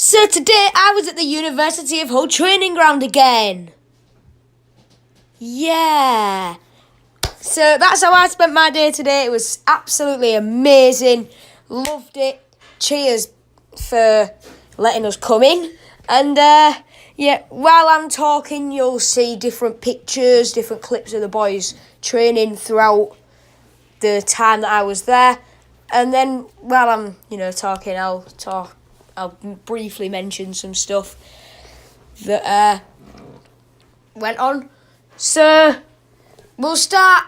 So today I was at the University of Hull training ground again. Yeah. So that's how I spent my day today. It was absolutely amazing. Loved it. Cheers for letting us come in. And while I'm talking, you'll see different pictures, different clips of the boys training throughout the time that I was there. And then while I'm, talking, I'll briefly mention some stuff that went on. So we'll start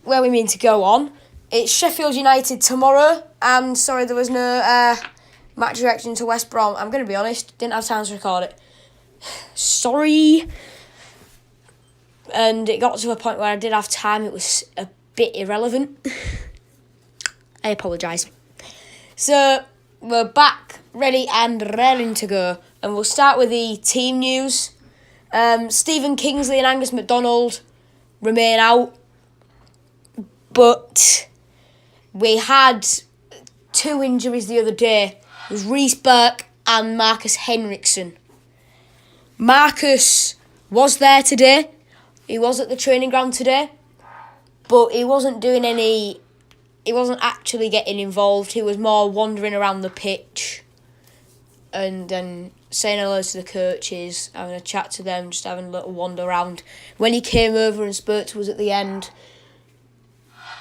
where we mean to go on. It's Sheffield United tomorrow. I'm sorry there was no match reaction to West Brom. I'm going to be honest, didn't have time to record it. Sorry. And it got to a point where I did have time. It was a bit irrelevant. I apologise. So we're back, ready and raring to go. And we'll start with the team news. Stephen Kingsley and Angus MacDonald remain out. But we had two injuries the other day. It was Rhys Burke and Markus Henriksen. Markus was there today. He was at the training ground today. But he wasn't doing any... He wasn't actually getting involved. He was more wandering around the pitch and then saying hello to the coaches, having a chat to them, just having a little wander around. When he came over and spoke to us at the end,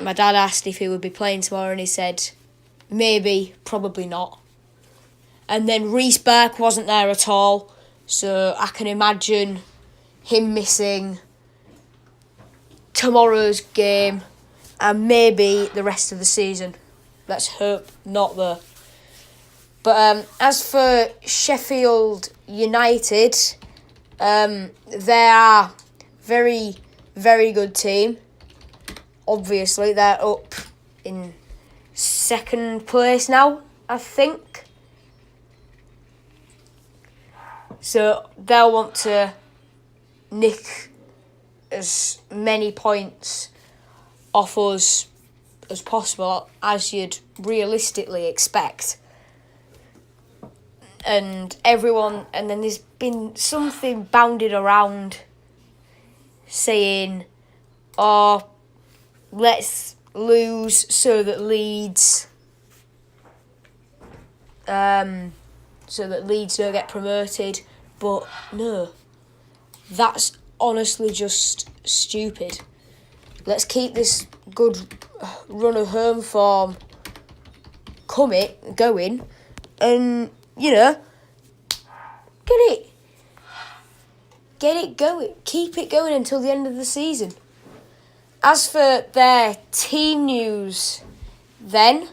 my dad asked if he would be playing tomorrow and he said, maybe, probably not. And then Rhys Burke wasn't there at all, so I can imagine him missing tomorrow's game and maybe the rest of the season. Let's hope not, though. But as for Sheffield United, they are very, very good team. Obviously, they're up in second place now, I think. So they'll want to nick as many points off us as possible, as you'd realistically expect. And then there's been something bounded around saying, let's lose so that Leeds don't get promoted. But no, that's honestly just stupid. Let's keep this good run of home form going, and, get it going. Keep it going until the end of the season. As for their team news, then,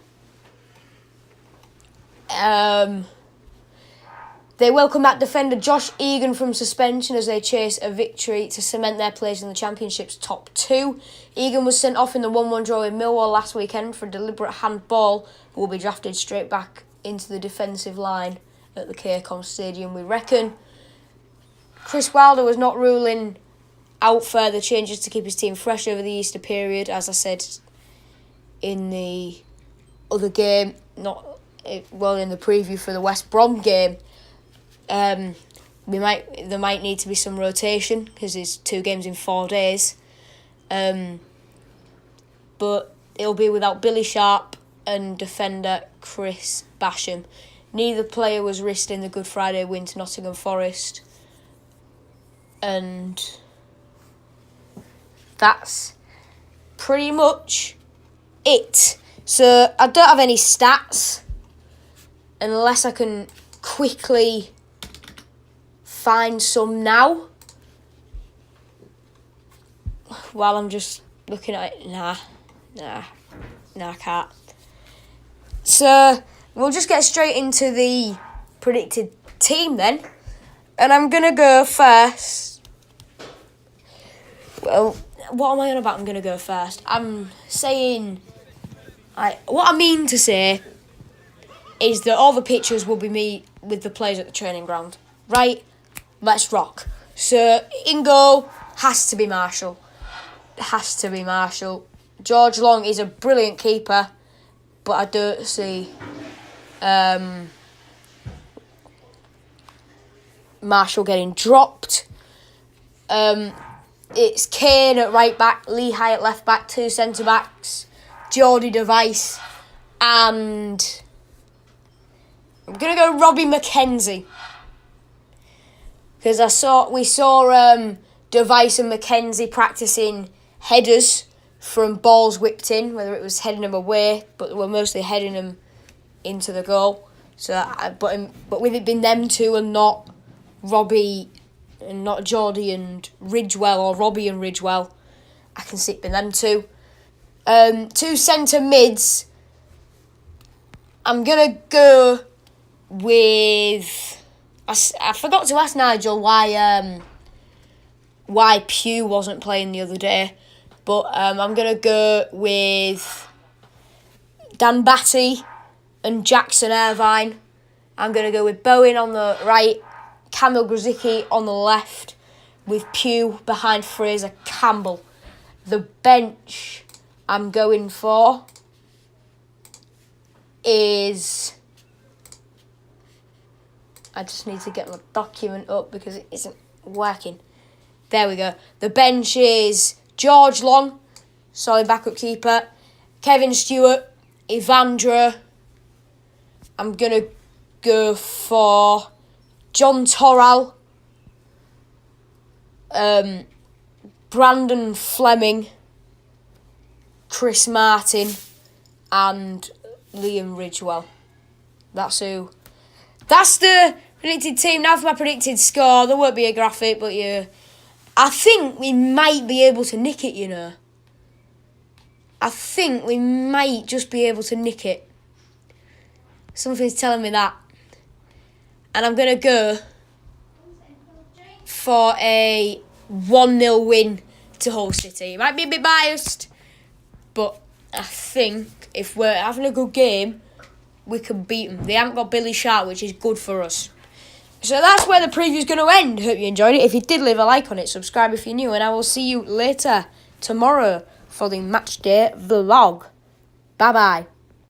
they welcome back defender Josh Egan from suspension as they chase a victory to cement their place in the Championship's top two. Egan was sent off in the 1-1 draw with Millwall last weekend for a deliberate handball, but will be drafted straight back into the defensive line at the Caircom Stadium, we reckon. Chris Wilder was not ruling out further changes to keep his team fresh over the Easter period, as I said in the other game, in the preview for the West Brom game. There might need to be some rotation because it's 2 games in 4 days. But it'll be without Billy Sharp and defender Chris Basham. Neither player was risked in the Good Friday win to Nottingham Forest. And that's pretty much it. So I don't have any stats unless I can quickly find some now while I'm just looking at it. Nah, I can't. So we'll just get straight into the predicted team then, and I'm gonna go first. Well, what am I on about? I'm gonna go first. I'm saying, what I mean to say is that all the pictures will be me with the players at the training ground. Right? Let's rock. So, in goal, has to be Marshall. George Long is a brilliant keeper, but I don't see Marshall getting dropped. It's Kane at right back, Lehigh at left back, 2 centre backs, Jordy, Wijs, and I'm gonna go Robbie McKenzie because we saw Wijs and McKenzie practicing headers from balls whipped in, whether it was heading them away, but we're mostly heading them into the goal. So, but with it being them two and not Robbie and not Jordy and Ridgewell or Robbie and Ridgewell, I can see it being them two. 2 centre mids. I'm gonna go with. I forgot to ask Nigel why Pugh wasn't playing the other day, but I'm gonna go with Dan Batty and Jackson Irvine. I'm gonna go with Bowen on the right, Kamil Grzycki on the left, with Pugh behind Fraizer Campbell. The bench I'm going for is... I just need to get my document up because it isn't working. There we go. The bench is George Long, solid backup keeper, Kevin Stewart, Evandro. I'm going to go for John Torral, Brandon Fleming, Chris Martin, and Liam Ridgewell. That's the predicted team. Now for my predicted score. There won't be a graphic, but yeah, I think we might be able to nick it, you know. I think we might just be able to nick it. Something's telling me that. And I'm going to go for a 1-0 win to Hull City. It might be a bit biased, but I think if we're having a good game, we can beat them. They haven't got Billy Sharp, which is good for us. So that's where the preview's going to end. Hope you enjoyed it. If you did, leave a like on it, subscribe if you're new, and I will see you later tomorrow for the match day vlog. Bye-bye.